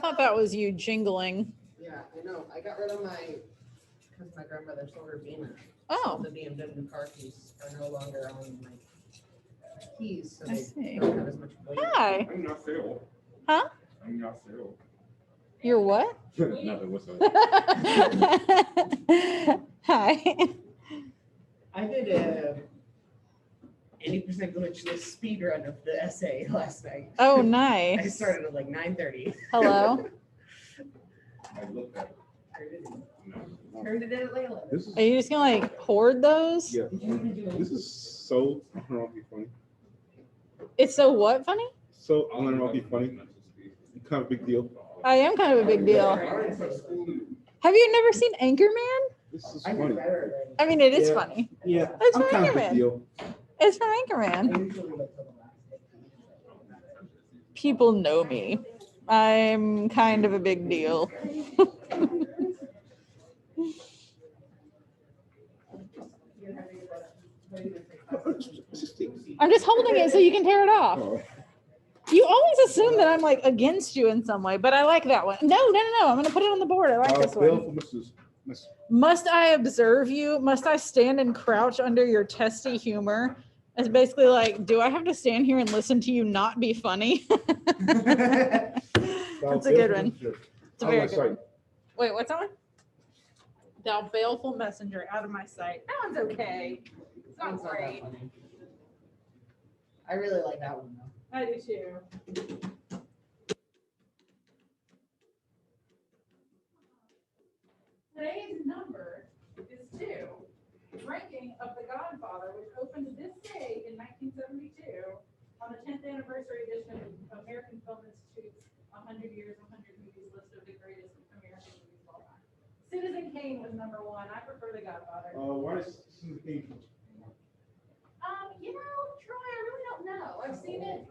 thought that was you jingling. Yeah, I know. I got rid of because my grandmother sold her Beamer. Oh. So the BMW car keys are no longer on my keys, so I they see. don't have as much weight. Hi. I'm not sale. Huh? I'm not sale. You're what? Nothing. What's up? Hi. I did a 80% glitchless speed run of the essay last night. Oh, I nice. started at like 9:30. Hello. I looked at it. Turned it in at Layla. This is Are you just gonna like hoard those? yeah. This is so unironically funny. It's so what funny? So unironically funny. Kind of a big deal. I am kind of a big deal. Have you never seen Anchorman? This is I funny. did better. I mean, it is Yeah. funny. Yeah, It's I'm from kind of a big Anchorman. deal. It's from Anchorman. People know me. I'm kind of a big deal. I'm just holding it so you can tear it off. Oh. You always assume that I'm like against you in some way, but I like that one. No. I'm gonna put it on the board. I like this Bill one. for Mrs. Must I observe you? Must I stand and crouch under your testy humor? It's basically like, do I have to stand here and listen to you not be funny? That's a good one. It's a very good one. Wait, what's that one? Thou baleful messenger, out of my sight. That one's okay. It's not It's not that great. funny. I really like that one though. I do too. Today's number is 2. Ranking of The Godfather, which opened this day in 1972 on the 10th anniversary edition of American Film Institute's 100 Years, 100 Movies list of the greatest American movies of all time. Citizen Kane was number 1. I prefer The Godfather. Why is Citizen Kane? You know, Troy, I really don't know. I've seen it.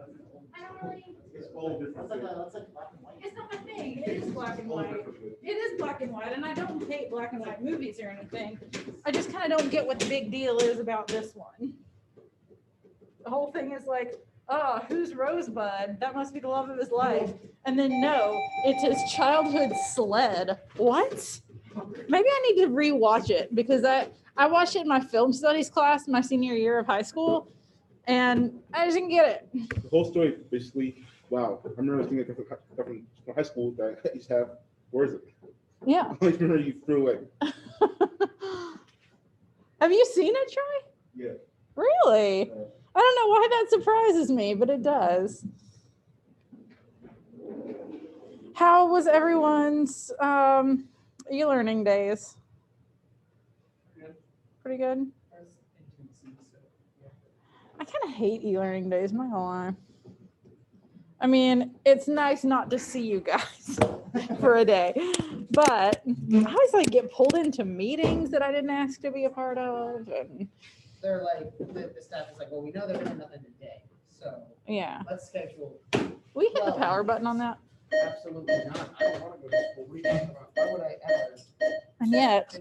I don't really. It's all different. That's like black and white. It's not my thing. It is black and white. It is black and white, and I don't hate black and white movies or anything. I just kind of don't get what the big deal is about this one. The whole thing is like, oh, who's Rosebud? That must be the love of his life. And then no, it's his childhood sled. What? Maybe I need to rewatch it because I watched it in my film studies class my senior year of high school, and I just didn't get it. The whole story basically, wow. I remember thinking from high school that I used to have, where is it? Yeah. I remember you threw away. Have you seen it, Troy? Yeah. Really? I don't know why that surprises me, but it does. How was everyone's e-learning days? Pretty good. I kind of hate e-learning days, I'm not gonna lie. I mean, it's nice not to see you guys for a day, but I always like get pulled into meetings that I didn't ask to be a part of, and They're like, the staff is like, well, we know there's nothing today, so yeah. let's schedule. Will you hit the power button on that? Absolutely not. I don't want to go to school. What are you talking about? Why would I ever? And yet,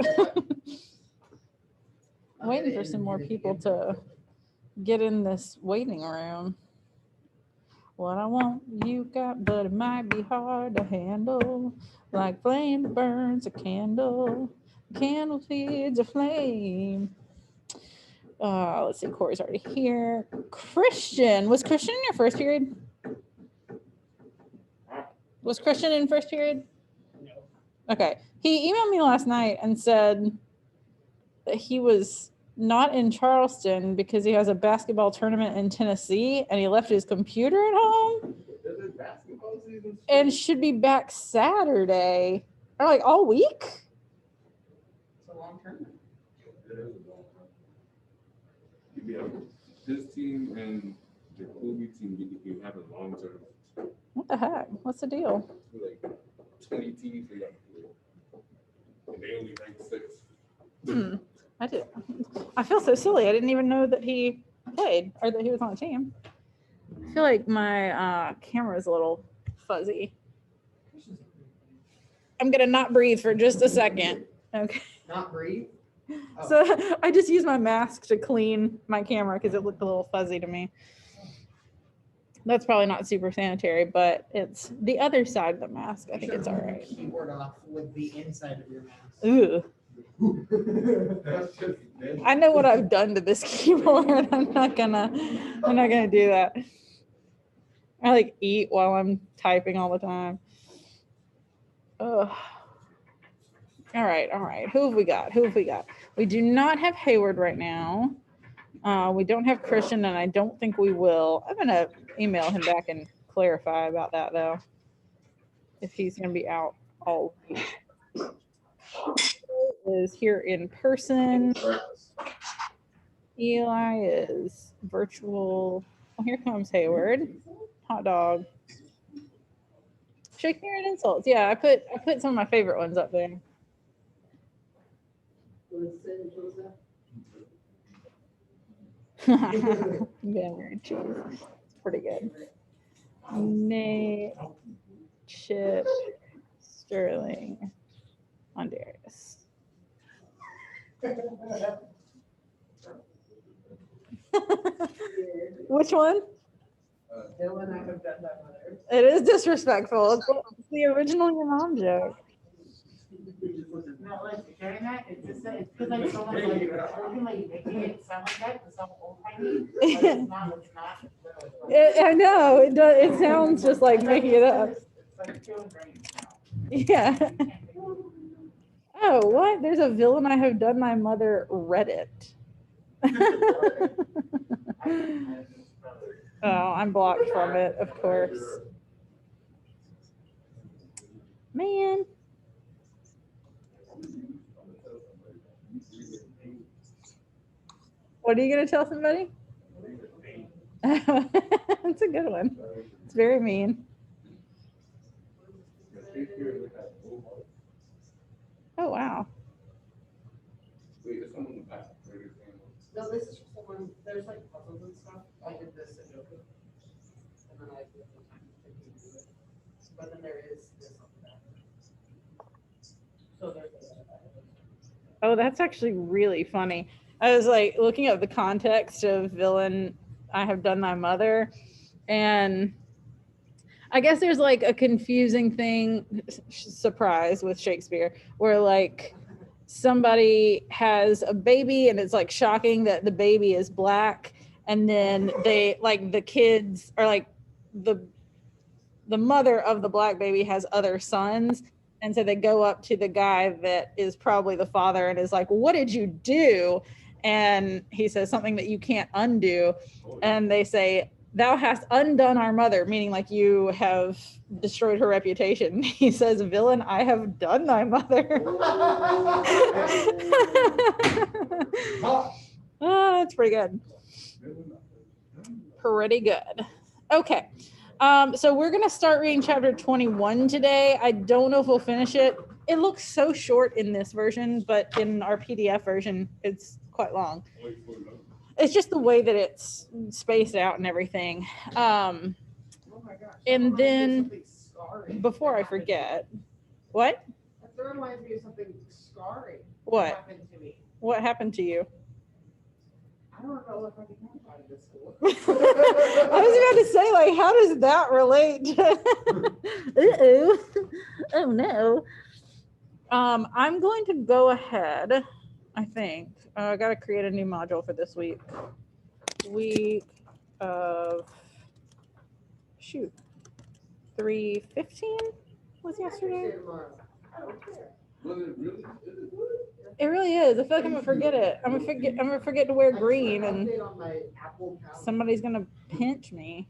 I'm waiting gonna for some more interview people the to get in this waiting room. What I want, you got, but it might be hard to handle. Like flame that burns a candle. Candle feeds a flame. Let's see, Corey's already here. Christian. Was Christian in your first period? Was Christian in first period? No. Okay. He emailed me last night and said that he was not in Charleston because he has a basketball tournament in Tennessee and he left his computer at home and should be back Saturday or like all week. It's a long term. Yeah. His team and the Kobe team, you have a long term. What the heck? What's the deal? Like 20 teams, they got and they only rank 6. I feel so silly. I didn't even know that he played or that he was on the team. I feel like my camera is a little fuzzy. I'm gonna not breathe for just a second. Okay. Not breathe. Oh. So I just used my mask to clean my camera because it looked a little fuzzy to me. That's probably not super sanitary, but it's the other side of the mask. I think it's all right. Keyboard off with the inside of your mask. Ooh. I know what I've done to this keyboard. I'm not gonna do that. I like eat while I'm typing all the time. Ugh. All right. Who have we got? We do not have Hayward right now. We don't have Christian, and I don't think we will. I'm gonna email him back and clarify about that though, if he's gonna be out all week. Is here in person. Eli is virtual. Oh, here comes Hayward. Hot dog. Shakespeare and insults. Yeah, I put some of my favorite ones up there. Very cheese. It's pretty good. Nate, Chip, Sterling, Andreas. Which one? Dylan, I have done that mother. It is disrespectful. It's the original your mom joke. Not like during that, it's just it's because like someone's like making it sound like that, it's so old timey. It's not. I know it does. It sounds just like making it up. It's like feeling great now. Yeah. Oh, what? There's a villain I have done my mother Reddit. Oh, I'm blocked from it, of course. Man. What are you going to tell somebody? That's a good one. It's very mean. Oh, wow. No, this is someone, there's like puzzles and stuff. I did this in Joker. And then I did the time to do it. But then there is this on the back. So there's this. Oh, that's actually really funny. I was like looking at the context of villain I have done my mother, and I guess there's like a confusing thing, surprise, with Shakespeare, where like somebody has a baby and it's like shocking that the baby is black, and then they like the kids are like the mother of the black baby has other sons, and so they go up to the guy that is probably the father and is like, what did you do? And he says something that you can't undo, and they say, thou hast undone our mother, meaning like you have destroyed her reputation. He says, villain, I have done thy mother. Oh, that's pretty good. Pretty good. Okay. So we're going to start reading chapter 21 today. I don't know if we'll finish it. It looks so short in this version, but in our PDF version, it's quite long. It's just the way that it's spaced out and everything. Oh my gosh. And then before I forget, what? That reminds me of something scarring. What? Happened to me. What happened to you? I don't know if I can talk about it this school. I was about to say, like, how does that relate to uh-oh. Oh no. I'm going to go ahead, I think. I got to create a new module for this week. Week of, shoot, 3:15 was yesterday? I don't care. It really is. I feel like I'm gonna forget it. I'm gonna forget to wear green, and On my Apple calendar. somebody's gonna pinch me.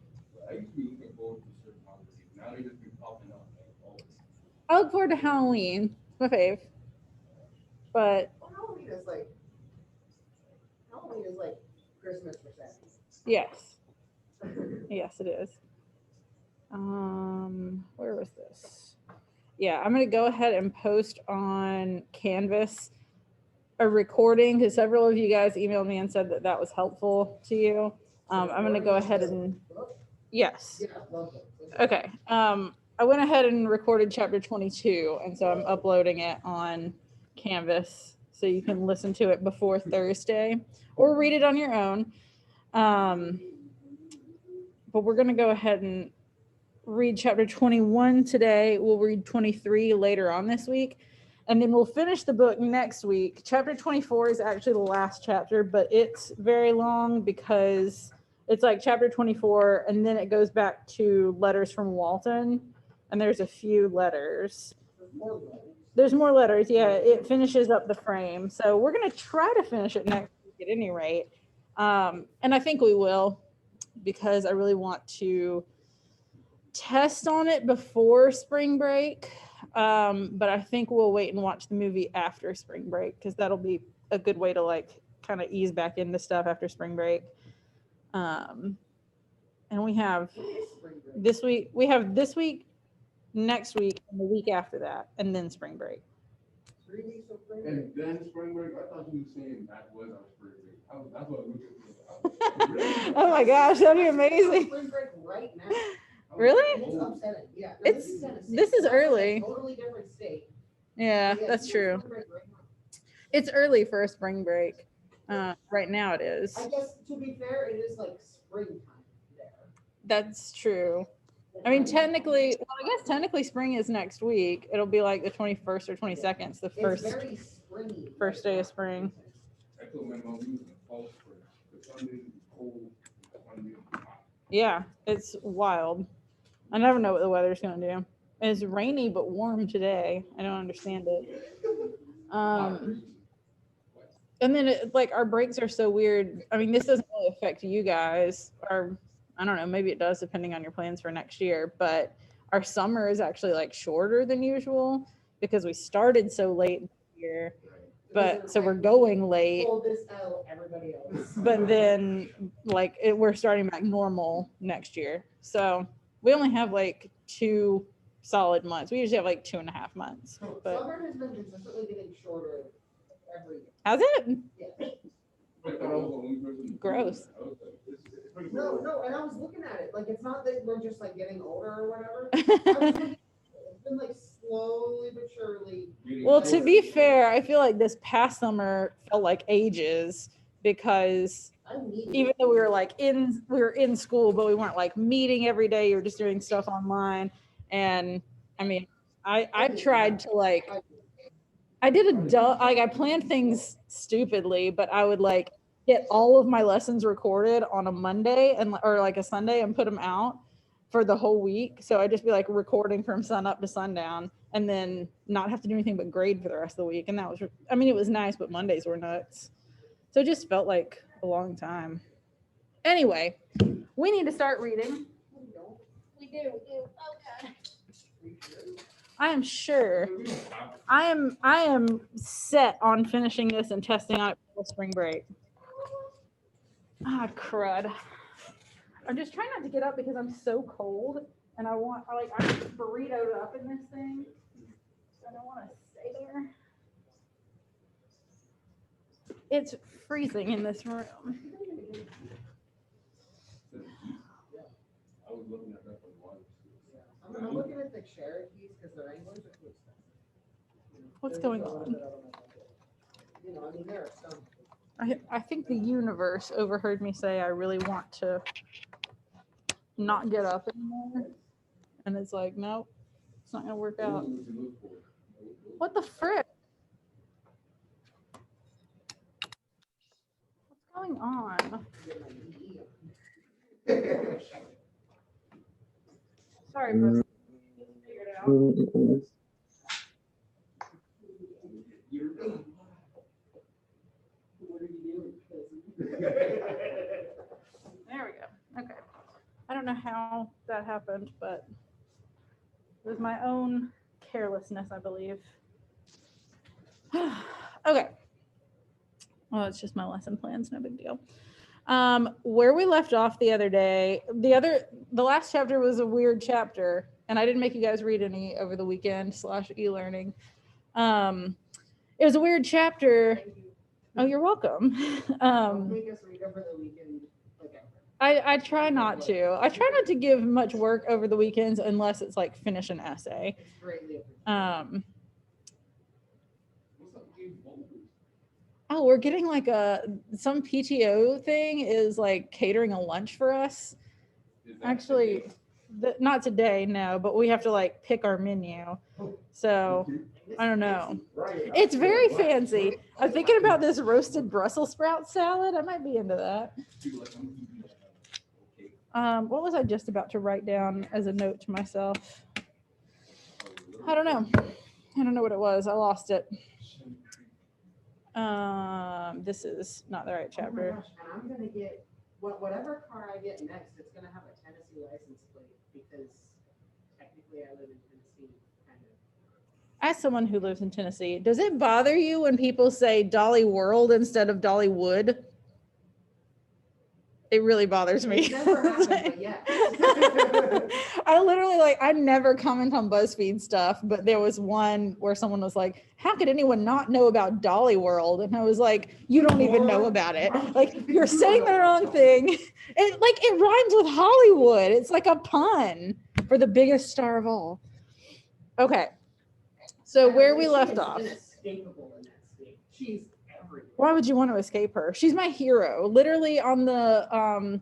I look forward to Halloween. It's my fave. But Well, Halloween is like Christmas for sadness. yes. Yes, it is. Where was this? Yeah, I'm gonna go ahead and post on Canvas a recording because several of you guys emailed me and said that that was helpful to you. I'm gonna go ahead and yes. Yeah, love it. Okay. I went ahead and recorded chapter 22, and so I'm uploading it on Canvas so you can listen to it before Thursday or read it on your own. but we're going to go ahead and read chapter 21 today. We'll read 23 later on this week, and then we'll finish the book next week. Chapter 24 is actually the last chapter, but it's very long because it's like chapter 24, and then it goes back to letters from Walton, and there's a few letters. There's more letters. Yeah, it finishes up the frame. So we're going to try to finish it next week at any rate. And I think we will, because I really want to test on it before spring break. But I think we'll wait and watch the movie after spring break, because that'll be a good way to like kind of ease back into stuff after spring break. And we have this week, next week, and the week after that, and then spring break. 3 weeks of spring And break. then spring break, I thought you were saying that was our spring break. That's what we were. Oh my gosh, that'd be amazing. Spring break right now. Really? It's upsetting. Yeah. No, It's- Tennessee. this is That's like a early. Totally different state. Yeah, Yeah, that's it's true. spring break right now. It's early for a spring break. Right now it is. I guess to be fair, it is like springtime there. That's true. I mean, technically, well, I guess technically spring is next week. It'll be like the 21st or 22nd. It's the It's first very springy. first day of spring. I told my mom we was in fall spring. The Sunday is cold, the Sunday is hot. Yeah, it's wild. I never know what the weather's gonna do. It's rainy but warm today. I don't understand it. And then like our breaks are so weird. I mean, this doesn't really affect you guys, or I don't know, maybe it does depending on your plans for next year, but our summer is actually like shorter than usual because we started so late this year. But so we're going late, Hold this L, everybody else. but then like we're starting back normal next year. So we only have like 2 solid months. We usually have like 2.5 months. But Summer has been consistently getting shorter every year. has it? Yeah. Gross. No, and I was looking at it, like, it's not that we're just like getting older or whatever. I was looking at it, it's been like slowly but surely. Well, to be fair, I feel like this past summer felt like ages because I need even though we were in school, but we weren't like meeting every day. You were just doing stuff online. And I mean, I tried to like, I did I planned things stupidly, but I would like get all of my lessons recorded on a Monday or like a Sunday and put them out for the whole week. So I'd just be like recording from sun up to sundown and then not have to do anything but grade for the rest of the week. And that was, I mean, it was nice, but Mondays were nuts. So it just felt like a long time. Anyway, we need to start reading. We do. Okay. I am sure. I am set on finishing this and testing on it for spring break. Ah, crud. I'm just trying not to get up because I'm so cold and I'm burritoed up in this thing. So I don't want to stay there. It's freezing in this room. I was looking at that for a while. I'm looking at the Cherokees because their English are too expensive. What's They're going just a little on? bit out of my budget. You know, I mean, there are some. I think the universe overheard me say I really want to not get up anymore. And it's like, nope, it's not going to work out. What the frick? What's going on? Sorry, bro. Figured it out. There we go. Okay. I don't know how that happened, but it was my own carelessness, I believe. Okay. Well, it's just my lesson plans, no big deal. Where we left off the other day, the last chapter was a weird chapter, and I didn't make you guys read any over the weekend / e-learning. It was a weird chapter. Oh, you're welcome. Make us read over the weekend. Okay. I try not to. I try not to give much work over the weekends unless it's like finish an essay. It's greatly appreciated. Oh, we're getting like some PTO thing is like catering a lunch for us. Is that Actually, today? not today, no, but we have to like pick our menu. So I don't know. It's very fancy. I'm thinking about this roasted Brussels sprout salad. I might be into that. What was I just about to write down as a note to myself? I don't know. I don't know what it was. I lost it. This is not the right Oh my chapter. gosh, and I'm gonna get, whatever car I get next, it's gonna have a Tennessee license plate, because technically I live in Tennessee, kind of. As someone who lives in Tennessee, does it bother you when people say Dolly World instead of Dollywood? It really bothers me. It's never happened, but yes. I literally I never comment on BuzzFeed stuff, but there was one where someone was like, how could anyone not know about Dolly World? And I was like, you don't even know about it. Like, you're saying the wrong thing. It rhymes with Hollywood. It's like a pun for the biggest star of all. Okay. So where we left off. Inescapable in that state. She's everywhere. Why would you want to escape her? She's my hero. Literally on the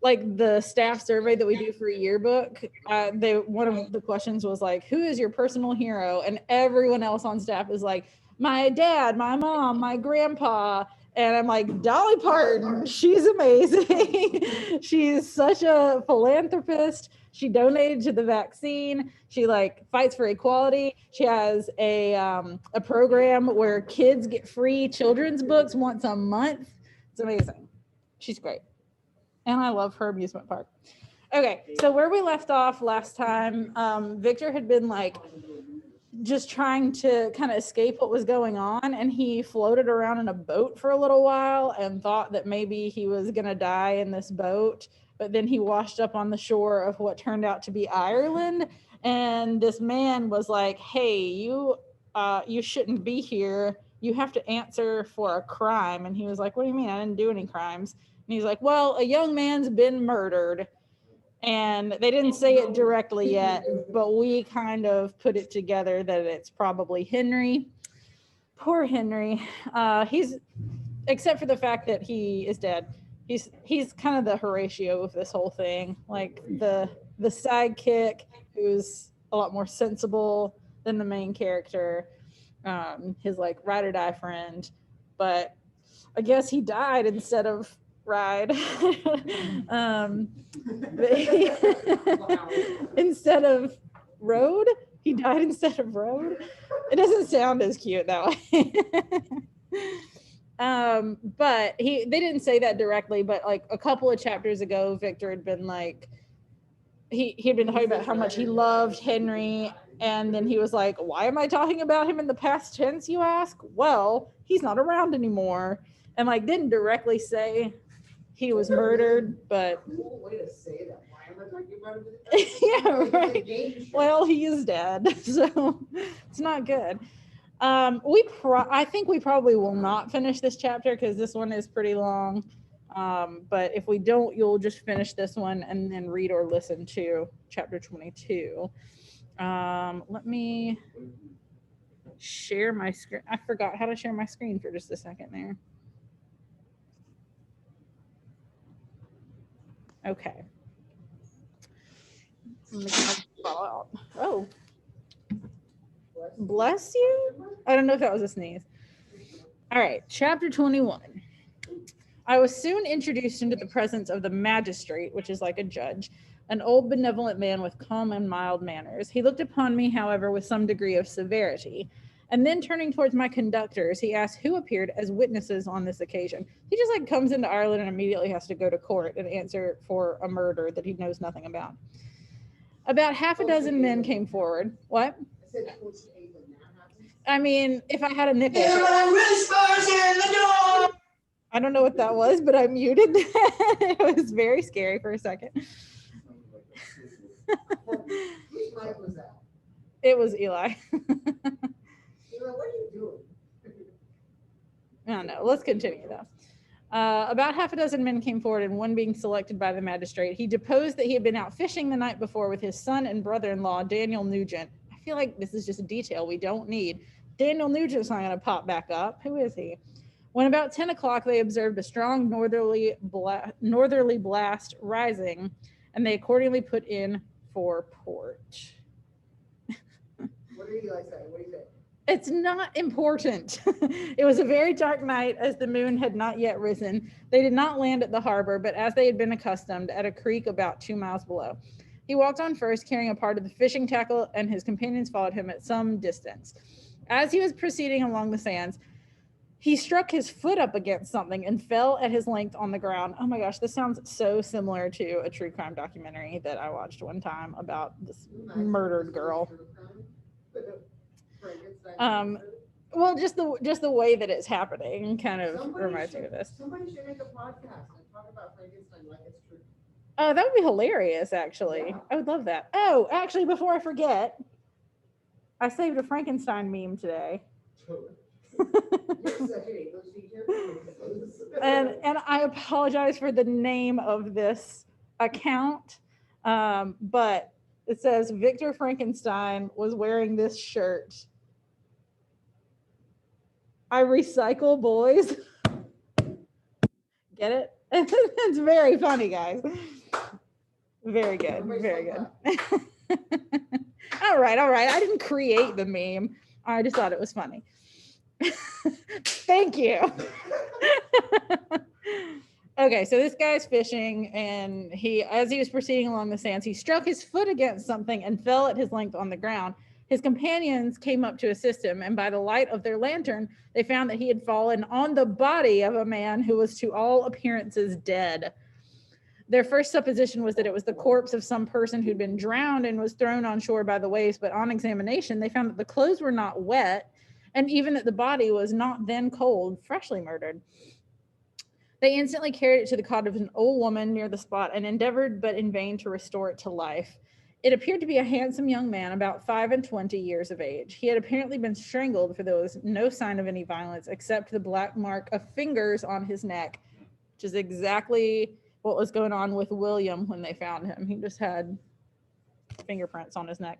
the staff survey that we do for a yearbook, one of the questions was like, who is your personal hero? And everyone else on staff is like, my dad, my mom, my grandpa. And I'm like, Dolly Parton, she's amazing. She's such a philanthropist. She donated to the vaccine. She fights for equality. She has a program where kids get free children's books once a month. It's amazing. She's great. And I love her amusement park. Okay, so where we left off last time, Victor had been just trying to kind of escape what was going on, and he floated around in a boat for a little while and thought that maybe he was gonna die in this boat, but then he washed up on the shore of what turned out to be Ireland, and this man was like, hey, you shouldn't be here, you have to answer for a crime. And he was like, what do you mean? I didn't do any crimes. And he's like, well, a young man's been murdered. And they didn't say it directly yet, but we kind of put it together that it's probably Henry. Poor Henry. He's, except for the fact that he is dead, he's kind of the Horatio of this whole thing. Like the sidekick who's a lot more sensible than the main character. His ride or die friend. But I guess he died instead of ride. Instead of road, he died instead of road. It doesn't sound as cute that way. But they didn't say that directly, but a couple of chapters ago, Victor had been he'd been talking about how much he loved Henry, and then he was like, why am I talking about him in the past tense, you ask? Well, he's not around anymore. And didn't directly say he was murdered, but Cool way to say that. Why am I talking about it? yeah, right. Well, he is dead, so it's not good. I think we probably will not finish this chapter because this one is pretty long. But if we don't, you'll just finish this one and then read or listen to chapter 22. Let me share my screen. I forgot how to share my screen for just a second there. Okay. Oh, bless you. I don't know if that was a sneeze. All right, chapter 21. I was soon introduced into the presence of the magistrate, which is like a judge, an old benevolent man with calm and mild manners. He looked upon me, however, with some degree of severity. And then turning towards my conductors, he asked who appeared as witnesses on this occasion. He just comes into Ireland and immediately has to go to court and answer for a murder that he knows nothing about. About half a dozen men came forward. What? I mean, if I had a nickel. I don't know what that was, but I muted. It was very scary for a second. Whose mic was that? It was Eli. What are you doing? I don't know. Let's continue though. About half a dozen men came forward, and one being selected by the magistrate, he deposed that he had been out fishing the night before with his son and brother-in-law, Daniel Nugent. I feel like this is just a detail we don't need. Daniel Nugent's not going to pop back up. Who is he? When about 10 o'clock, they observed a strong northerly blast rising and they accordingly put in for port. What did Eli say? What do you say? It's not important. It was a very dark night as the moon had not yet risen. They did not land at the harbor, but as they had been accustomed, at a creek about 2 miles below. He walked on first, carrying a part of the fishing tackle, and his companions followed him at some distance. As he was proceeding along the sands, he struck his foot up against something and fell at his length on the ground. Oh my gosh, this sounds so similar to a true crime documentary that I watched one time about this murdered girl. Well, just the way that it's happening kind of reminds me of this. Somebody should make a podcast and talk about Frankenstein like it's true. Oh, that would be hilarious, actually. Yeah. I would love that. Oh, actually, before I forget, I saved a Frankenstein meme today. And I apologize for the name of this account, but it says Victor Frankenstein was wearing this shirt. I recycle boys. Get it? It's very funny, guys. Very good. Very good. All right. I didn't create the meme. I just thought it was funny. Thank you. Okay, so this guy's fishing, and as he was proceeding along the sands, he struck his foot against something and fell at his length on the ground. His companions came up to assist him, and by the light of their lantern, they found that he had fallen on the body of a man who was to all appearances dead. Their first supposition was that it was the corpse of some person who'd been drowned and was thrown on shore by the waves, but on examination, they found that the clothes were not wet, and even that the body was not then cold, freshly murdered. They instantly carried it to the cot of an old woman near the spot and endeavored, but in vain, to restore it to life. It appeared to be a handsome young man, about 25 years of age. He had apparently been strangled, for there was no sign of any violence except the black mark of fingers on his neck, which is exactly what was going on with William when they found him. He just had fingerprints on his neck.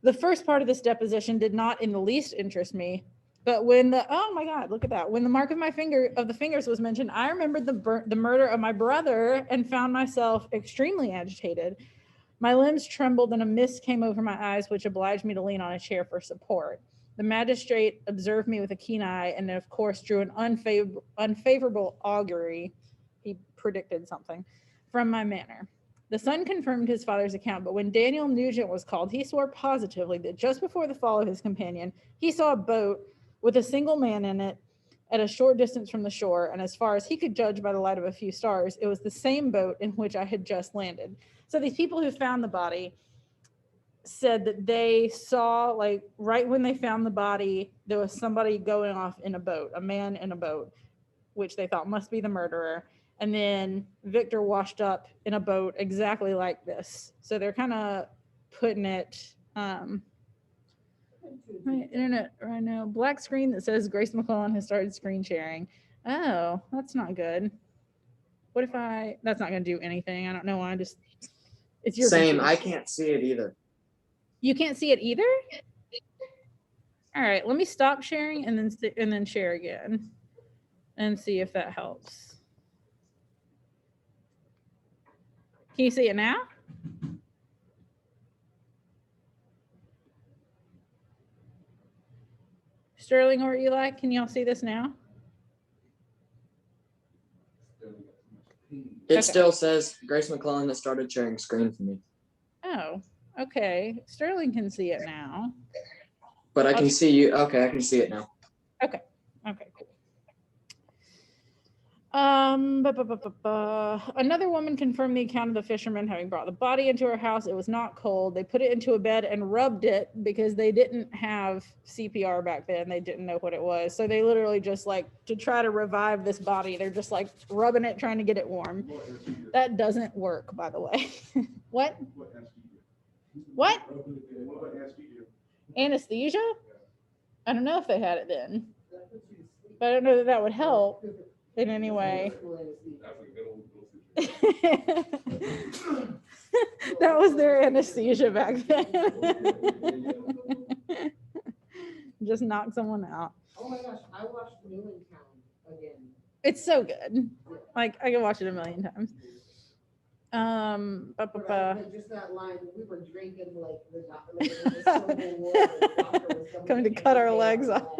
The first part of this deposition did not in the least interest me, but when oh my God, look at that. When the mark of the fingers was mentioned, I remembered the murder of my brother and found myself extremely agitated. My limbs trembled and a mist came over my eyes, which obliged me to lean on a chair for support. The magistrate observed me with a keen eye and of course drew an unfavorable augury. He predicted something from my manner. The son confirmed his father's account, but when Daniel Nugent was called, he swore positively that just before the fall of his companion, he saw a boat with a single man in it at a short distance from the shore, and as far as he could judge by the light of a few stars, it was the same boat in which I had just landed. So these people who found the body said that they saw, like, right when they found the body, there was somebody going off in a boat, a man in a boat, which they thought must be the murderer. And then Victor washed up in a boat exactly like this. So they're kind of putting it, my internet right now, black screen that says Grace McClellan has started screen sharing. Oh, that's not good. What if that's not going to do anything. I don't know why. It's your Same. computer. I can't see it either. You can't see it either? All right, let me stop sharing and then share again and see if that helps. Can you see it now? Sterling or Eli, can y'all see this now? It Okay. still says Grace McClellan has started sharing screen for me. Oh, okay. Sterling can see it now. But I can see you. Okay, I can see it now. Okay, cool. Another woman confirmed the account of the fisherman having brought the body into her house. It was not cold. They put it into a bed and rubbed it because they didn't have CPR back then. They didn't know what it was. So they literally just, like, to try to revive this body, they're just like rubbing it, trying to get it warm. That doesn't work, by the way. What? What? Anesthesia? I don't know if they had it then, but I don't know that would help in any way. That was their anesthesia back then. Just knock someone out. Oh my gosh, I watched Millingtown again. It's so good. Like, I can watch it a million times. Just that line, we were drinking like the Civil War. The doctor was Coming to cut our legs off.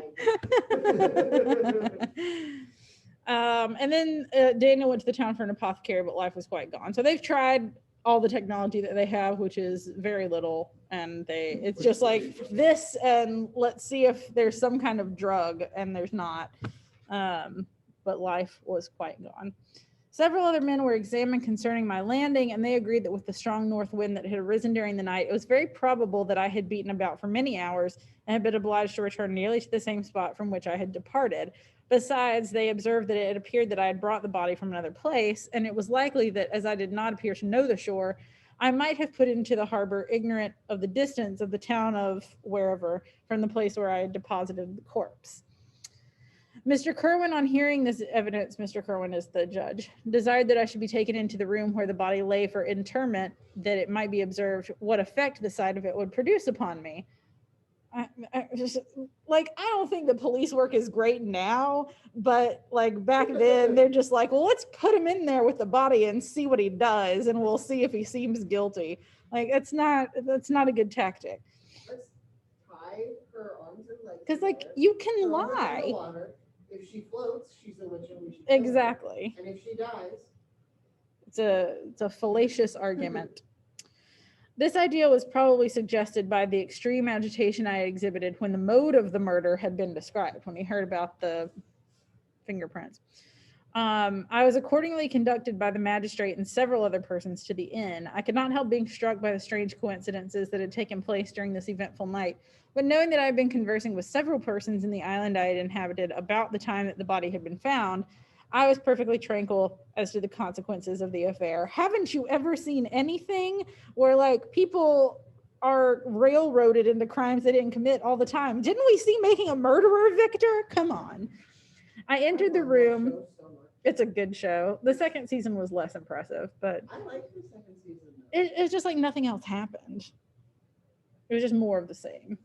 leg. And then Daniel went to the town for an apothecary, but life was quite gone. So they've tried all the technology that they have, which is very little. And it's just like this, and let's see if there's some kind of drug, and there's not. But life was quite gone. Several other men were examined concerning my landing, and they agreed that with the strong north wind that had arisen during the night, it was very probable that I had beaten about for many hours and had been obliged to return nearly to the same spot from which I had departed. Besides, they observed that it appeared that I had brought the body from another place, and it was likely that as I did not appear to know the shore, I might have put into the harbor ignorant of the distance of the town of wherever from the place where I had deposited the corpse. Mr. Kerwin, on hearing this evidence, Mr. Kerwin is the judge, desired that I should be taken into the room where the body lay for interment, that it might be observed what effect the sight of it would produce upon me. I don't think the police work is great now, but like back then, they're just like, well, let's put him in there with the body and see what he does, and we'll see if he seems guilty. Like, that's not a good tactic. Let's tie her arms and legs. Because like together, you can throw her in the lie. water. If she floats, she's a witch and we should kill her. Exactly. And if she dies, It's a fallacious argument. This idea was probably suggested by the extreme agitation I exhibited when the mode of the murder had been described, when he heard about the fingerprints. I was accordingly conducted by the magistrate and several other persons to the inn. I could not help being struck by the strange coincidences that had taken place during this eventful night, but knowing that I had been conversing with several persons in the island I had inhabited about the time that the body had been found, I was perfectly tranquil as to the consequences of the affair. Haven't you ever seen anything where like people are railroaded into crimes they didn't commit all the time? Didn't we see Making a Murderer, Victor? Come on. I entered the room. It's a good show. The second season was less impressive, but I like the second season. it's just like nothing else happened. It was just more of the same.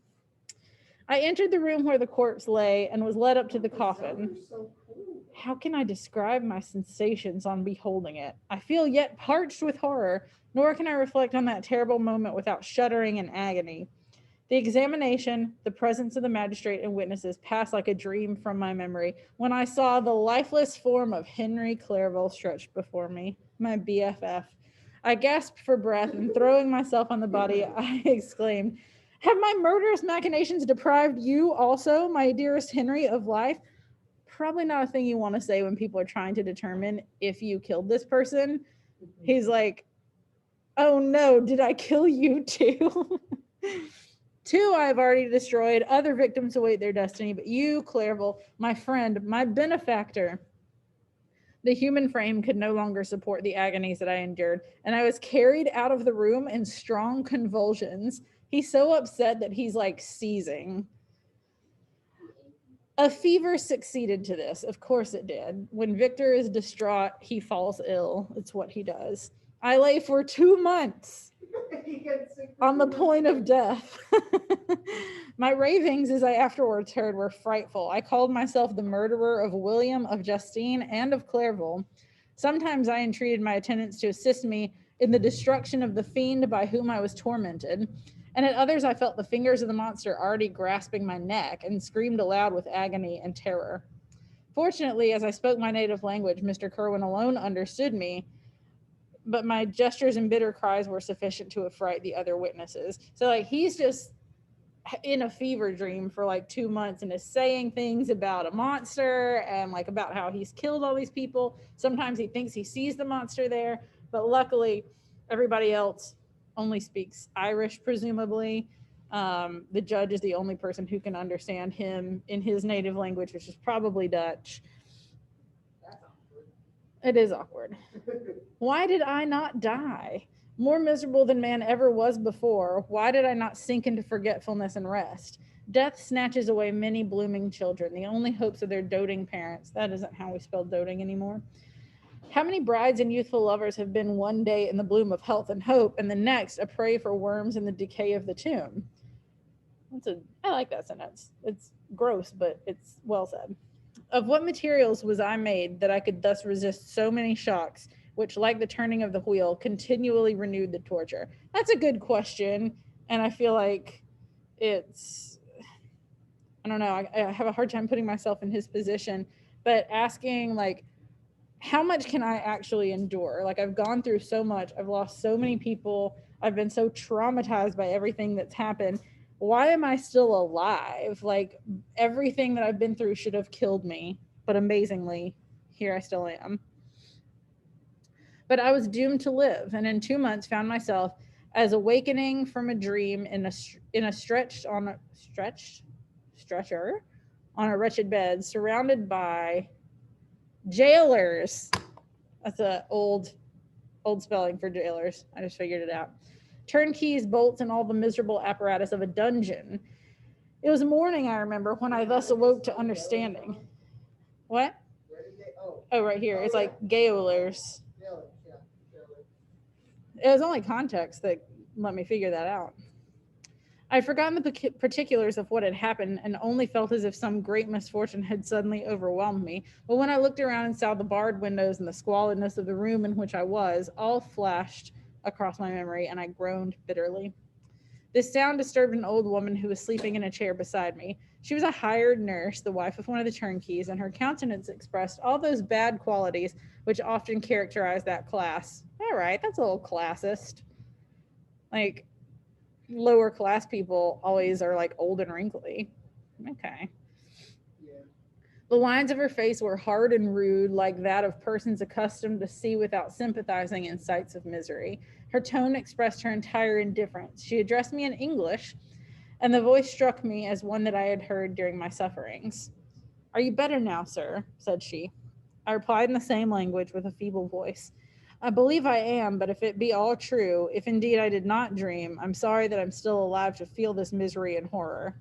I entered the room where the corpse lay and was led up to the coffin. So cool. How can I describe my sensations on beholding it? I feel yet parched with horror, nor can I reflect on that terrible moment without shuddering in agony. The examination, the presence of the magistrate and witnesses passed like a dream from my memory when I saw the lifeless form of Henry Clairville stretched before me, my BFF. I gasped for breath, and throwing myself on the body, I exclaimed, "Have my murderous machinations deprived you also, my dearest Henry, of life?" Probably not a thing you want to say when people are trying to determine if you killed this person. He's like, oh no, did I kill you too? 2 I have already destroyed. Other victims await their destiny, but you, Clairville, my friend, my benefactor. The human frame could no longer support the agonies that I endured, and I was carried out of the room in strong convulsions. He's so upset that he's like seizing. A fever succeeded to this. Of course it did. When Victor is distraught, he falls ill. It's what he does. I lay for 2 months on the point of death. My ravings, as I afterwards heard, were frightful. I called myself the murderer of William, of Justine, and of Clairville. Sometimes I entreated my attendants to assist me in the destruction of the fiend by whom I was tormented, and at others I felt the fingers of the monster already grasping my neck and screamed aloud with agony and terror. Fortunately, as I spoke my native language, Mr. Kerwin alone understood me, but my gestures and bitter cries were sufficient to affright the other witnesses. So like he's just in a fever dream for like 2 months and is saying things about a monster and like about how he's killed all these people. Sometimes he thinks he sees the monster there, but luckily everybody else only speaks Irish, presumably. The judge is the only person who can understand him in his native language, which is probably Dutch. That's awkward. It is awkward. Why did I not die? More miserable than man ever was before, why did I not sink into forgetfulness and rest? Death snatches away many blooming children, the only hopes of their doting parents. That isn't how we spell doting anymore. How many brides and youthful lovers have been one day in the bloom of health and hope, and the next a prey for worms and the decay of the tomb? I like that sentence. It's gross, but it's well said. Of what materials was I made that I could thus resist so many shocks, which, like the turning of the wheel, continually renewed the torture? That's a good question. And I feel like it's, I don't know, I have a hard time putting myself in his position, but asking, like, how much can I actually endure? Like, I've gone through so much. I've lost so many people. I've been so traumatized by everything that's happened. Why am I still alive? Like, everything that I've been through should have killed me, but amazingly, here I still am. But I was doomed to live, and in 2 months found myself as awakening from a dream in a stretched on a stretcher on a wretched bed, surrounded by jailers. That's a old spelling for jailers. I just figured it out. Turnkeys, bolts, and all the miserable apparatus of a dungeon. It was morning, I remember, when I thus awoke to understanding. What? Where did they, oh, Oh, right here. It's like gaolers. jailers, yeah, jailers. It was only context that let me figure that out. I'd forgotten the particulars of what had happened and only felt as if some great misfortune had suddenly overwhelmed me. But when I looked around and saw the barred windows and the squalidness of the room in which I was, all flashed across my memory, and I groaned bitterly. This sound disturbed an old woman who was sleeping in a chair beside me. She was a hired nurse, the wife of one of the turnkeys, and her countenance expressed all those bad qualities which often characterize that class. All right, that's a little classist. Like, lower class people always are like old and wrinkly. Okay. Yeah. The lines of her face were hard and rude, like that of persons accustomed to see without sympathizing in sights of misery. Her tone expressed her entire indifference. She addressed me in English, and the voice struck me as one that I had heard during my sufferings. "Are you better now, sir?" said she. I replied in the same language with a feeble voice. "I believe I am, but if it be all true, if indeed I did not dream, I'm sorry that I'm still alive to feel this misery and horror."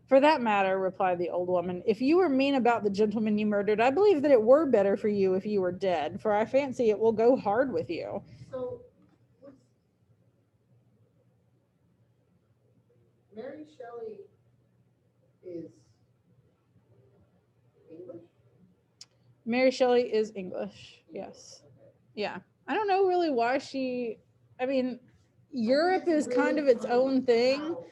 "For that matter," replied the old woman, "if you were mean about the gentleman you murdered, I believe that it were better for you if you were dead, for I fancy it will go hard with you." So, what's Mary Shelley is English? Mary Shelley is English, yes. Okay. Yeah. I don't know really why I mean, Europe is kind of its own thing, How-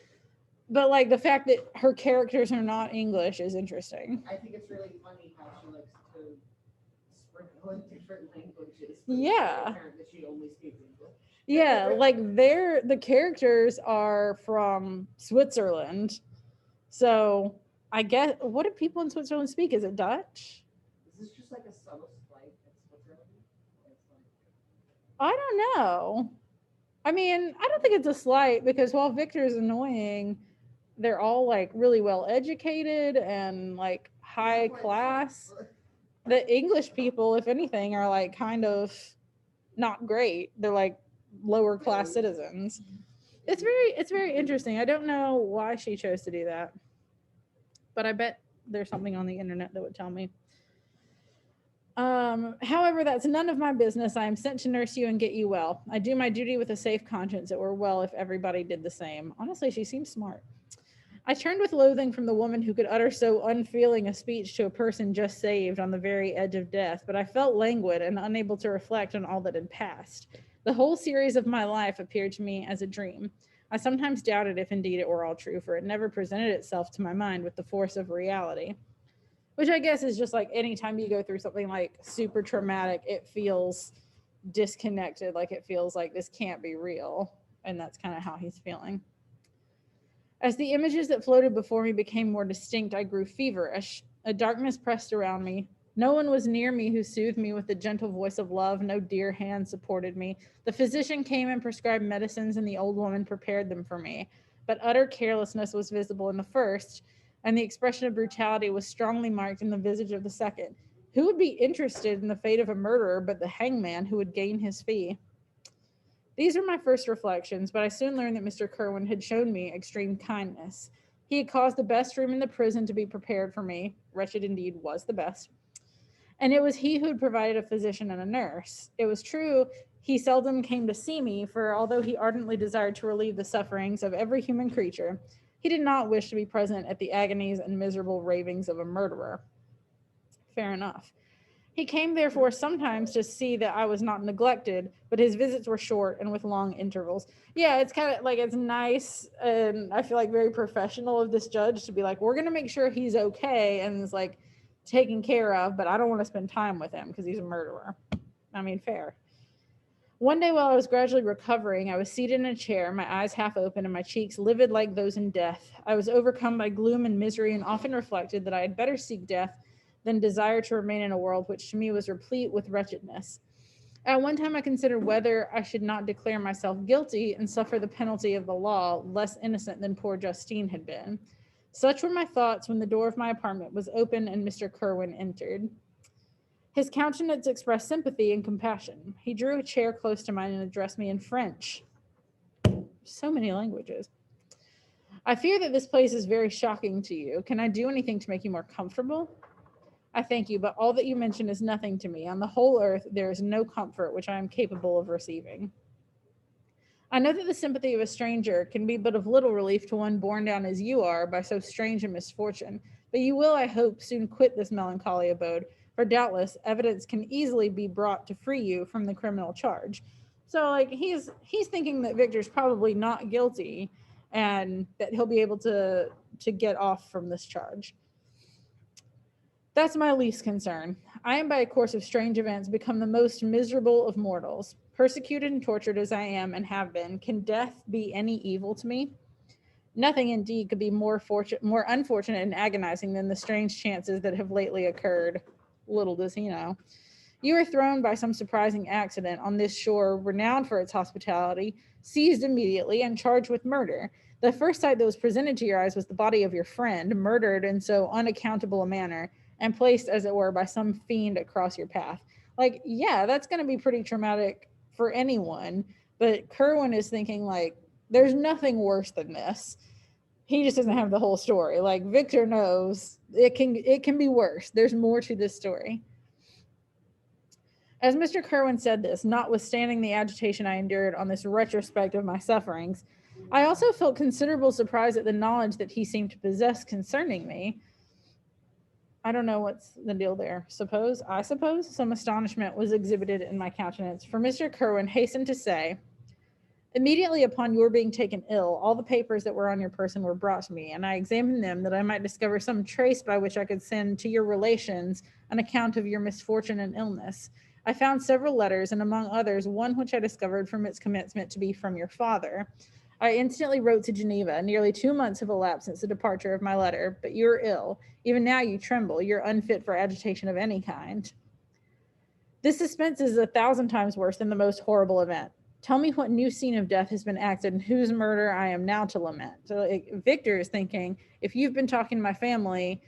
but like the fact that her characters are not English is interesting. I think it's really funny how she likes to sprinkle in different languages. But Yeah. It's apparent that she only speaks English. Yeah, like the characters are from Switzerland. So I guess, what do people in Switzerland speak? Is it Dutch? Is this just like a subtle slight at Switzerland? It's like, I don't know. I mean, I don't think it's a slight, because while Victor's annoying, they're all like really well educated and like high class. The English people, if anything, are like kind of not great. They're like lower class citizens. It's very interesting. I don't know why she chose to do that, but I bet there's something on the internet that would tell me. However, that's none of my business. I am sent to nurse you and get you well. I do my duty with a safe conscience. It were well if everybody did the same. Honestly, she seems smart. I turned with loathing from the woman who could utter so unfeeling a speech to a person just saved on the very edge of death, but I felt languid and unable to reflect on all that had passed. The whole series of my life appeared to me as a dream. I sometimes doubted if indeed it were all true, for it never presented itself to my mind with the force of reality. Which I guess is just like anytime you go through something like super traumatic, it feels disconnected, like it feels like this can't be real. And that's kind of how he's feeling. As the images that floated before me became more distinct, I grew feverish. A darkness pressed around me. No one was near me who soothed me with the gentle voice of love. No dear hand supported me. The physician came and prescribed medicines, and the old woman prepared them for me. But utter carelessness was visible in the first, and the expression of brutality was strongly marked in the visage of the second. Who would be interested in the fate of a murderer but the hangman who would gain his fee? These were my first reflections, but I soon learned that Mr. Kerwin had shown me extreme kindness. He had caused the best room in the prison to be prepared for me. Wretched indeed was the best. And it was he who had provided a physician and a nurse. It was true, he seldom came to see me, for although he ardently desired to relieve the sufferings of every human creature, he did not wish to be present at the agonies and miserable ravings of a murderer. Fair enough. He came therefore sometimes to see that I was not neglected, but his visits were short and with long intervals. Yeah, it's kind of like, it's nice, and I feel like very professional of this judge to be like, we're going to make sure he's okay and is like taken care of, but I don't want to spend time with him because he's a murderer. I mean, fair. One day while I was gradually recovering, I was seated in a chair, my eyes half open and my cheeks livid like those in death. I was overcome by gloom and misery and often reflected that I had better seek death than desire to remain in a world which to me was replete with wretchedness. At one time I considered whether I should not declare myself guilty and suffer the penalty of the law, less innocent than poor Justine had been. Such were my thoughts when the door of my apartment was open and Mr. Kerwin entered. His countenance expressed sympathy and compassion. He drew a chair close to mine and addressed me in French. So many languages. I fear that this place is very shocking to you. Can I do anything to make you more comfortable? I thank you, but all that you mention is nothing to me. On the whole earth, there is no comfort which I am capable of receiving. I know that the sympathy of a stranger can be but of little relief to one borne down as you are by so strange a misfortune, but you will, I hope, soon quit this melancholy abode, for doubtless evidence can easily be brought to free you from the criminal charge. So like he's thinking that Victor's probably not guilty and that he'll be able to get off from this charge. That's my least concern. I am by a course of strange events become the most miserable of mortals. Persecuted and tortured as I am and have been, can death be any evil to me? Nothing indeed could be more unfortunate and agonizing than the strange chances that have lately occurred. Little does he know. You are thrown by some surprising accident on this shore renowned for its hospitality, seized immediately and charged with murder. The first sight that was presented to your eyes was the body of your friend, murdered in so unaccountable a manner, and placed, as it were, by some fiend across your path. Like, yeah, that's going to be pretty traumatic for anyone, but Kerwin is thinking, like, there's nothing worse than this. He just doesn't have the whole story. Like, Victor knows it can be worse. There's more to this story. As Mr. Kerwin said this, notwithstanding the agitation I endured on this retrospect of my sufferings, I also felt considerable surprise at the knowledge that he seemed to possess concerning me. I don't know what's the deal there. I suppose some astonishment was exhibited in my countenance, for Mr. Kerwin hastened to say, immediately upon your being taken ill, all the papers that were on your person were brought to me, and I examined them that I might discover some trace by which I could send to your relations an account of your misfortune and illness. I found several letters, and among others, one which I discovered from its commencement to be from your father. I instantly wrote to Geneva. Nearly 2 months have elapsed since the departure of my letter, but you are ill. Even now you tremble. You're unfit for agitation of any kind. This suspense is 1,000 times worse than the most horrible event. Tell me what new scene of death has been acted and whose murder I am now to lament. So Victor is thinking, if you've been talking to my family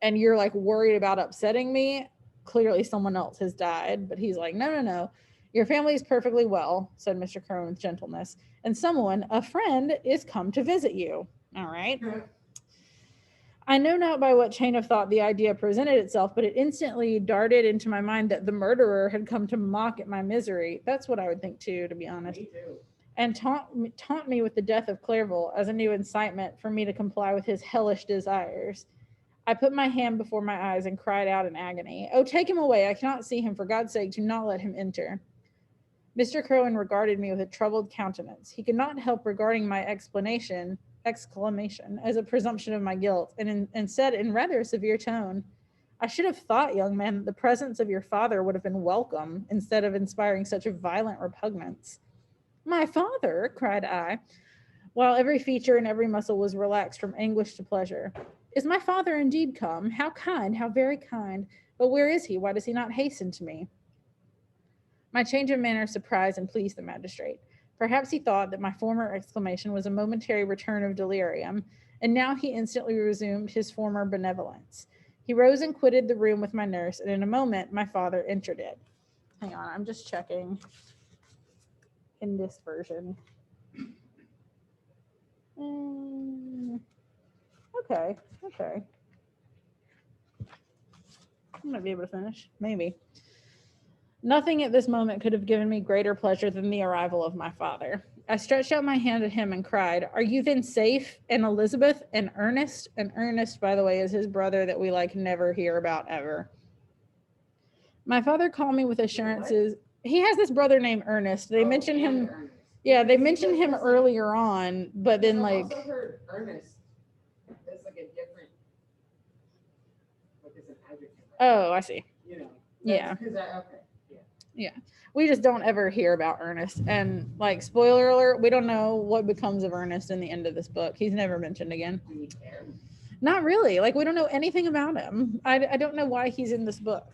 and you're like worried about upsetting me, clearly someone else has died. But he's like, no. Your family is perfectly well, said Mr. Kerwin with gentleness, and someone, a friend, is come to visit you. All right. I know not by what chain of thought the idea presented itself, but it instantly darted into my mind that the murderer had come to mock at my misery. That's what I would think too, to be honest. Me too. And taunt me with the death of Clairville as a new incitement for me to comply with his hellish desires. I put my hand before my eyes and cried out in agony, "Oh, take him away. I cannot see him. For God's sake, do not let him enter." Mr. Kerwin regarded me with a troubled countenance. He could not help regarding my exclamation as a presumption of my guilt, and said in rather a severe tone, "I should have thought, young man, that the presence of your father would have been welcome, instead of inspiring such a violent repugnance." "My father?" cried I, while every feature and every muscle was relaxed from anguish to pleasure. "Is my father indeed come? How kind, how very kind! But where is he? Why does he not hasten to me?" My change of manner surprised and pleased the magistrate. Perhaps he thought that my former exclamation was a momentary return of delirium, and now he instantly resumed his former benevolence. He rose and quitted the room with my nurse, and in a moment my father entered it. Hang on, I'm just checking in this version. Okay. I might be able to finish, maybe. Nothing at this moment could have given me greater pleasure than the arrival of my father. I stretched out my hand at him and cried, "Are you then safe? And Elizabeth and Ernest?" And Ernest, by the way, is his brother that we like never hear about ever. My father called me with assurances. He has this brother named Ernest. They mentioned him. Ernest. Yeah, they Because he mentioned him doesn't- earlier on, but then I've like, also heard Ernest is like a different, like it's an adjective. Right? oh, I see. You know. Yeah. Because okay. We just don't ever hear about Ernest. And like, spoiler alert, we don't know what becomes of Ernest in the end of this book. He's never mentioned again. Do we care? Not really. Like, we don't know anything about him. I don't know why he's in this book.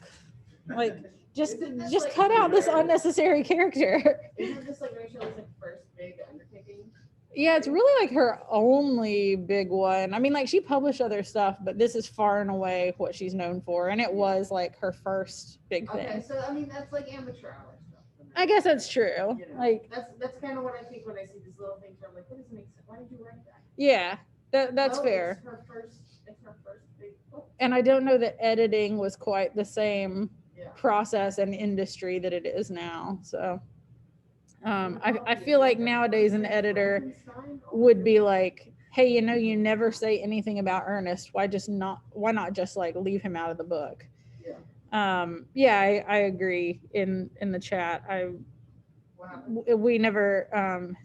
Like, just Isn't this, like, cut out this weird? unnecessary character. Isn't this like Rachel's like first big undertaking? Yeah, it's really like her only big one. I mean, like, she published other stuff, but this is far and away what she's known for. And it was like her first big thing. Okay, so I mean that's like amateur hour stuff. I guess that's true. You know, Like, that's kind of what I think when I see these little things where I'm like, what doesn't make sense? Why did you write that? yeah, that's Well, fair. It's her first big book. And I don't know that editing was quite the same Yeah. process and industry that it is now. So I feel like nowadays an editor would be like, hey, you know, you never say anything about Ernest. Why not just like leave him out of the book? Yeah. I agree in the chat. What happened? We never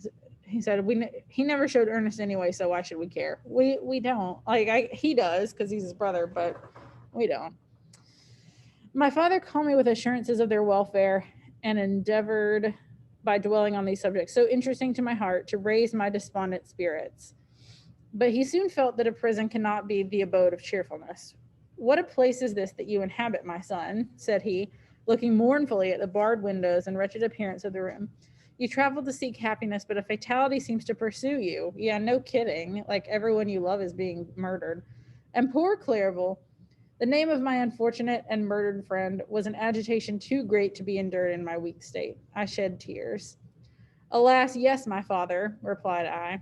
he said he never showed Ernest anyway, so why should we care? We don't. Like he does because he's his brother, but we don't. My father called me with assurances of their welfare and endeavored by dwelling on these subjects, so interesting to my heart, to raise my despondent spirits. But he soon felt that a prison cannot be the abode of cheerfulness. What a place is this that you inhabit, my son, said he, looking mournfully at the barred windows and wretched appearance of the room. You travel to seek happiness, but a fatality seems to pursue you. Yeah, no kidding. Like everyone you love is being murdered. And poor Clerval, the name of my unfortunate and murdered friend, was an agitation too great to be endured in my weak state. I shed tears. Alas, yes, my father, replied I.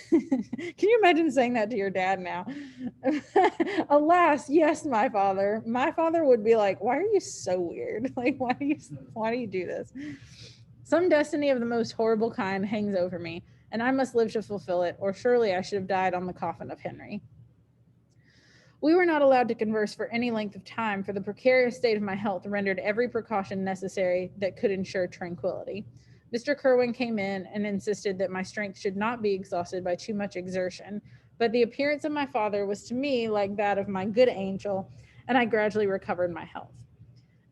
Can you imagine saying that to your dad now? Alas, yes, my father. My father would be like, why are you so weird? Like, why do you do this? Some destiny of the most horrible kind hangs over me, and I must live to fulfill it, or surely I should have died on the coffin of Henry. We were not allowed to converse for any length of time, for the precarious state of my health rendered every precaution necessary that could ensure tranquility. Mr. Kerwin came in and insisted that my strength should not be exhausted by too much exertion, but the appearance of my father was to me like that of my good angel, and I gradually recovered my health.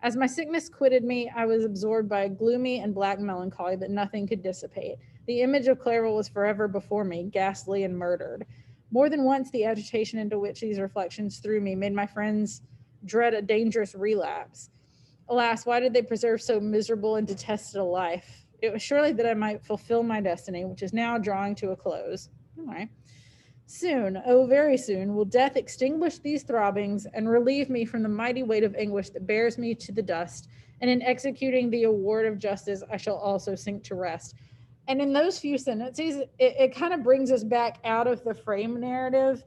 As my sickness quitted me, I was absorbed by a gloomy and black melancholy that nothing could dissipate. The image of Clerval was forever before me, ghastly and murdered. More than once, the agitation into which these reflections threw me made my friends dread a dangerous relapse. Alas, why did they preserve so miserable and detested a life? It was surely that I might fulfill my destiny, which is now drawing to a close. All right. Soon, oh, very soon, will death extinguish these throbbings and relieve me from the mighty weight of anguish that bears me to the dust. And in executing the award of justice, I shall also sink to rest. And in those few sentences, it kind of brings us back out of the frame narrative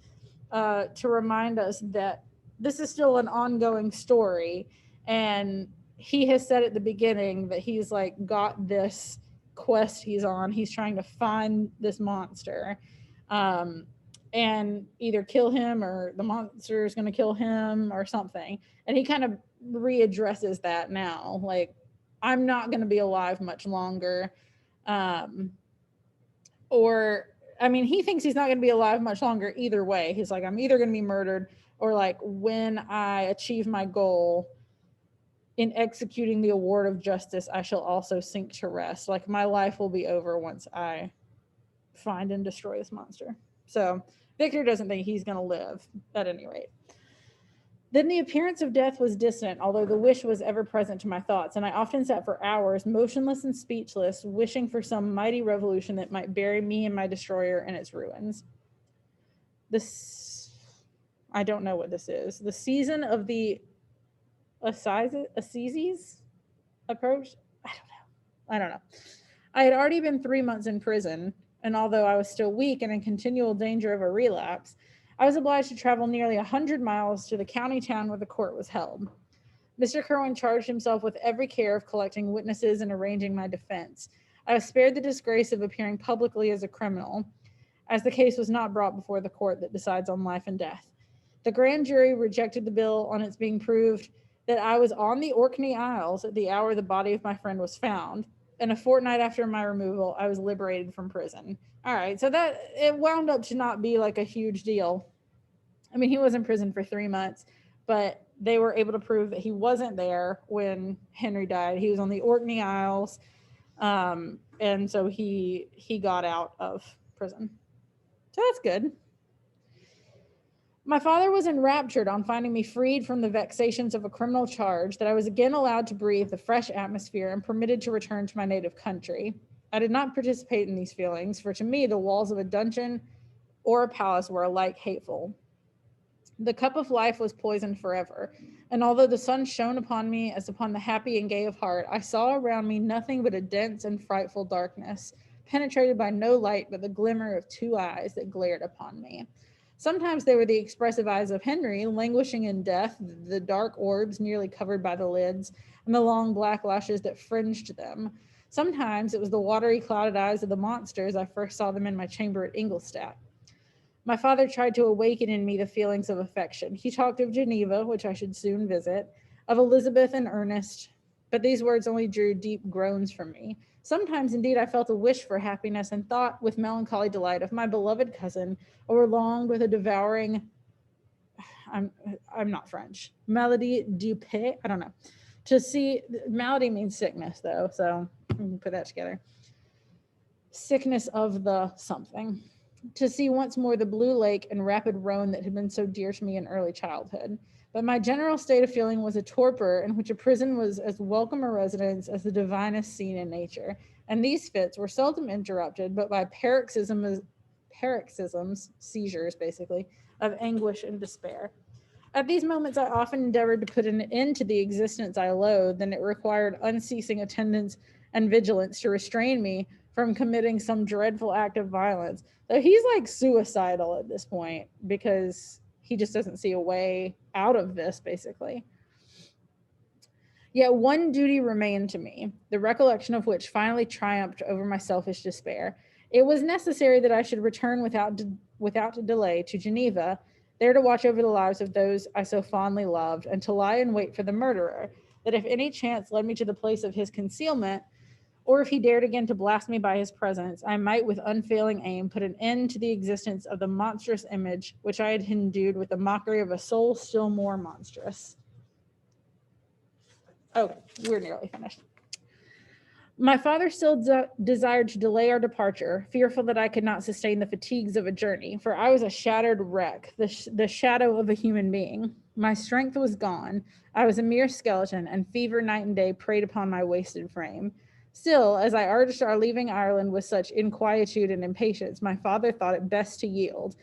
to remind us that this is still an ongoing story. And he has said at the beginning that he's like got this quest he's on. He's trying to find this monster and either kill him or the monster is going to kill him or something. And he kind of readdresses that now. Like, I'm not going to be alive much longer. He thinks he's not going to be alive much longer either way. He's like, I'm either going to be murdered or like when I achieve my goal in executing the award of justice, I shall also sink to rest. Like my life will be over once I find and destroy this monster. So Victor doesn't think he's going to live at any rate. Then the appearance of death was distant, although the wish was ever present to my thoughts, and I often sat for hours, motionless and speechless, wishing for some mighty revolution that might bury me and my destroyer in its ruins. I don't know what this is. The season of the Assizes approached? I don't know. I had already been 3 months in prison, and although I was still weak and in continual danger of a relapse, I was obliged to travel nearly 100 miles to the county town where the court was held. Mr. Kerwin charged himself with every care of collecting witnesses and arranging my defense. I was spared the disgrace of appearing publicly as a criminal, as the case was not brought before the court that decides on life and death. The grand jury rejected the bill on its being proved that I was on the Orkney Isles at the hour the body of my friend was found. And a fortnight after my removal, I was liberated from prison. All right, so that it wound up to not be like a huge deal. I mean, he was in prison for 3 months, but they were able to prove that he wasn't there when Henry died. He was on the Orkney Isles, and so he got out of prison. So that's good. My father was enraptured on finding me freed from the vexations of a criminal charge, that I was again allowed to breathe the fresh atmosphere and permitted to return to my native country. I did not participate in these feelings, for to me the walls of a dungeon or a palace were alike hateful. The cup of life was poisoned forever, and although the sun shone upon me as upon the happy and gay of heart, I saw around me nothing but a dense and frightful darkness, penetrated by no light but the glimmer of two eyes that glared upon me. Sometimes they were the expressive eyes of Henry, languishing in death, the dark orbs nearly covered by the lids, and the long black lashes that fringed them. Sometimes it was the watery, clouded eyes of the monster as I first saw them in my chamber at Ingolstadt. My father tried to awaken in me the feelings of affection. He talked of Geneva, which I should soon visit, of Elizabeth and Ernest, but these words only drew deep groans from me. Sometimes, indeed, I felt a wish for happiness and thought with melancholy delight of my beloved cousin, or longed with a devouring, I'm not French, maladie du pays, I don't know, to see, malady means sickness though, so we can put that together. Sickness of the something. To see once more the blue lake and rapid Rhone that had been so dear to me in early childhood. But my general state of feeling was a torpor in which a prison was as welcome a residence as the divinest scene in nature. And these fits were seldom interrupted, but by paroxysms, seizures basically, of anguish and despair. At these moments, I often endeavored to put an end to the existence I loathed, and it required unceasing attendance and vigilance to restrain me from committing some dreadful act of violence. So he's like suicidal at this point because he just doesn't see a way out of this, basically. Yet one duty remained to me, the recollection of which finally triumphed over my selfish despair. It was necessary that I should return without delay to Geneva, there to watch over the lives of those I so fondly loved, and to lie in wait for the murderer, that if any chance led me to the place of his concealment, or if he dared again to blast me by his presence, I might with unfailing aim put an end to the existence of the monstrous image which I had endued with the mockery of a soul still more monstrous. Okay, we're nearly finished. My father still desired to delay our departure, fearful that I could not sustain the fatigues of a journey, for I was a shattered wreck, the shadow of a human being. My strength was gone. I was a mere skeleton, and fever night and day preyed upon my wasted frame. Still, as I urged our leaving Ireland with such inquietude and impatience, my father thought it best to yield.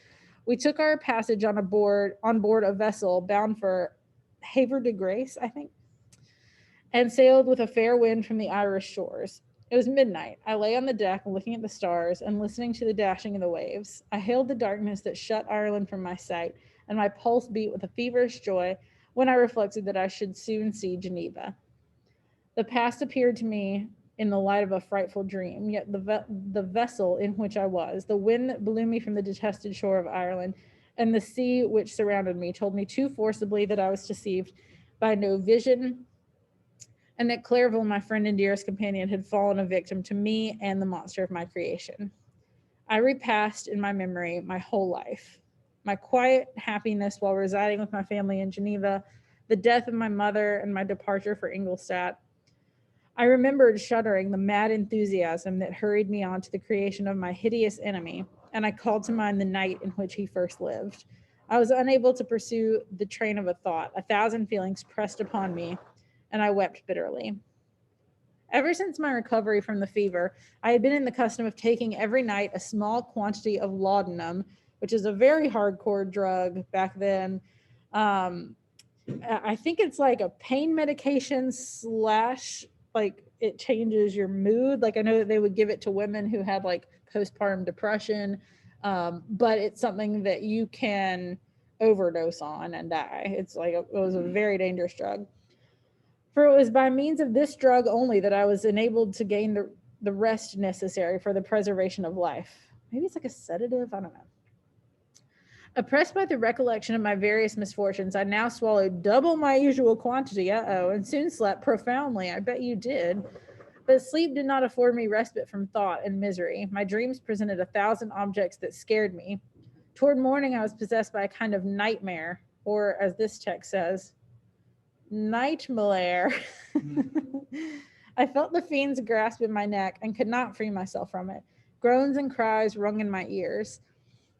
We took our passage on board a vessel bound for Havre de Grace, I think, and sailed with a fair wind from the Irish shores. It was midnight. I lay on the deck looking at the stars and listening to the dashing of the waves. I hailed the darkness that shut Ireland from my sight, and my pulse beat with a feverish joy when I reflected that I should soon see Geneva. The past appeared to me in the light of a frightful dream, yet the vessel in which I was, the wind that blew me from the detested shore of Ireland, and the sea which surrounded me told me too forcibly that I was deceived by no vision, and that Clairville, my friend and dearest companion, had fallen a victim to me and the monster of my creation. I repassed in my memory my whole life, my quiet happiness while residing with my family in Geneva, the death of my mother, and my departure for Ingolstadt. I remembered shuddering the mad enthusiasm that hurried me on to the creation of my hideous enemy, and I called to mind the night in which he first lived. I was unable to pursue the train of a thought. 1,000 feelings pressed upon me, and I wept bitterly. Ever since my recovery from the fever, I had been in the custom of taking every night a small quantity of laudanum, which is a very hardcore drug back then. I think it's like a pain medication / like it changes your mood. Like I know that they would give it to women who had like postpartum depression, but it's something that you can overdose on and die. It's like it was a very dangerous drug. For it was by means of this drug only that I was enabled to gain the rest necessary for the preservation of life. Maybe it's like a sedative, I don't know. Oppressed by the recollection of my various misfortunes, I now swallowed double my usual quantity, and soon slept profoundly. I bet you did. But sleep did not afford me respite from thought and misery. My dreams presented 1,000 objects that scared me. Toward morning, I was possessed by a kind of nightmare, or as this text says, nightmare. I felt the fiend's grasp in my neck and could not free myself from it. Groans and cries rung in my ears.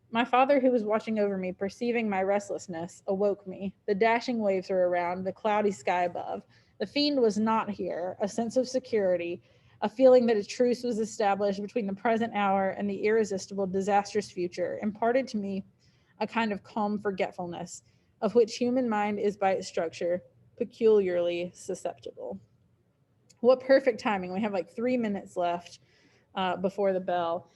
My father, who was watching over me, perceiving my restlessness, awoke me. The dashing waves were around, the cloudy sky above. The fiend was not here. A sense of security, a feeling that a truce was established between the present hour and the irresistible, disastrous future, imparted to me a kind of calm forgetfulness, of which human mind is by its structure peculiarly susceptible. What perfect timing. We have like 3 minutes left before the bell.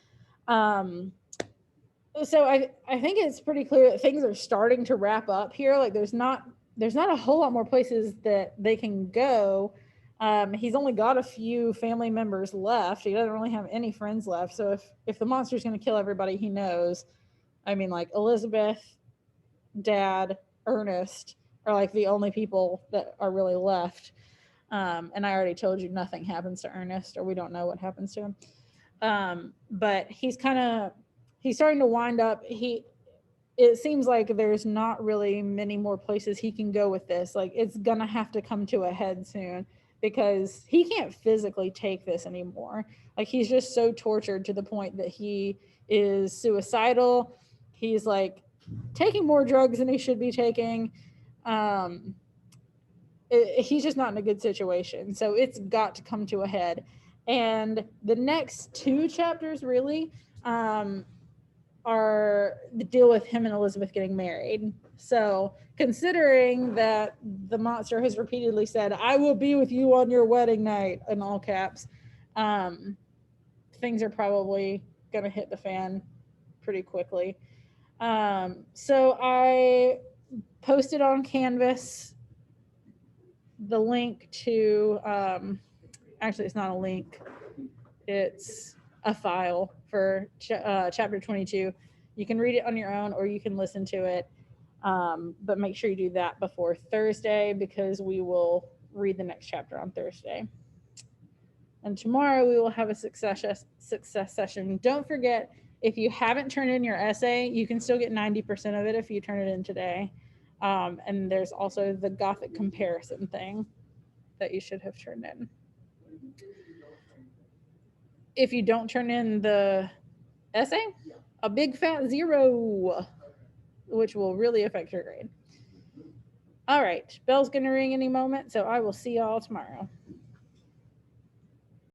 So I think it's pretty clear that things are starting to wrap up here. Like there's not a whole lot more places that they can go. He's only got a few family members left. He doesn't really have any friends left. So if the monster's going to kill everybody he knows, I mean, like Elizabeth, Dad, Ernest are like the only people that are really left. And I already told you nothing happens to Ernest, or we don't know what happens to him. But he's starting to wind up. It seems like there's not really many more places he can go with this. Like it's gonna have to come to a head soon because he can't physically take this anymore. Like he's just so tortured to the point that he is suicidal. He's like taking more drugs than he should be taking. He's just not in a good situation. So it's got to come to a head. And the next 2 chapters really are the deal with him and Elizabeth getting married. So considering that the monster has repeatedly said, I will be with you on your wedding night, in all caps, things are probably going to hit the fan pretty quickly. So I posted on Canvas the link to, actually it's not a link, it's a file for chapter 22. You can read it on your own or you can listen to it, but make sure you do that before Thursday because we will read the next chapter on Thursday. And tomorrow we will have a success session. Don't forget, if you haven't turned in your essay, you can still get 90% of it if you turn it in today. And there's also the Gothic comparison thing that you should have turned in. If you don't turn in the essay, a big fat 0, which will really affect your grade. All right, bell's gonna ring any moment, so I will see y'all tomorrow.